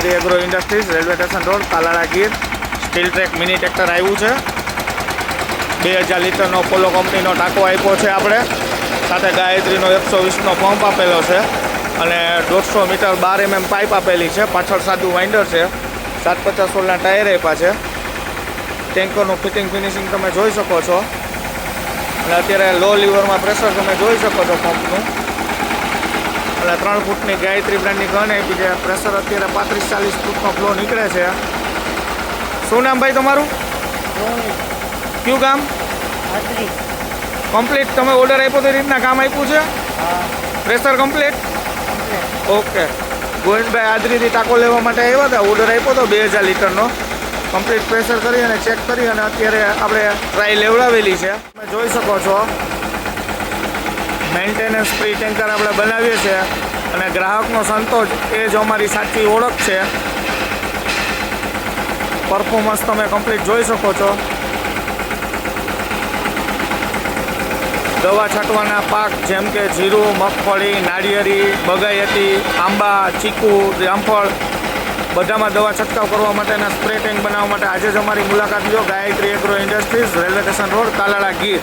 Gayatri agro industries, railway station road, Talala Gir. Steel track mini tractor આવ્યું છે. 2000 લીટરનો પોલો કંપનીનો ટાંકો આપ્યો છે આપણે. સાથે ગાયત્રીનો 120નો પંપ આપેલો છે અને 150 મીટર 12 mm પાઇપ આપેલી છે. પાછળ સાદું વાઇન્ડર છે. 750 સોલના ટાયર આપ્યા છે. ટેન્કરનું ફિટિંગ ફિનિશિંગ તમે જોઈ શકો છો અને અત્યારે લો લીવરમાં પ્રેશર તમે જોઈ શકો છો પંપનું. અને 3 ફૂટની ગાયત્રી બ્રાન્ડની ગન આપી છે. પ્રેશર અત્યારે 35-40 ફૂટનો ફ્લો નીકળે છે. શું નામ ભાઈ તમારું? કયું ગામ? કમ્પ્લીટ તમે ઓર્ડર આપ્યો તો એ રીતના કામ આપ્યું છે? Pressure complete? ઓકે. ગોવિંદભાઈ આદરીથી ટાંકો લેવા માટે આવ્યા હતા. ઓર્ડર આપ્યો હતો 2000 લીટરનો. કમ્પ્લીટ પ્રેશર કરી અને ચેક કરી અને અત્યારે આપણે ટ્રાય લેવડાવેલી છે. તમે જોઈ શકો છો મેન્ટેનન્સ ફ્રી ટેન્કર આપણે બનાવીએ છીએ અને ગ્રાહકનો સંતોષ એ જ અમારી સાચી ઓળખ છે. પરફોર્મન્સ તમે કમ્પ્લીટ જોઈ શકો છો. દવા છાંટવાના પાક જેમ કે જીરું, મગફળી, નાળિયેરી, બગાયતી, આંબા, ચીકુ, જામફળ બધામાં દવા છંટકાવ કરવા માટેના સ્પ્રે ટેન્ક બનાવવા માટે આજે જ અમારી મુલાકાત લો. Gayatri agro industries, railway station road, Talala Gir.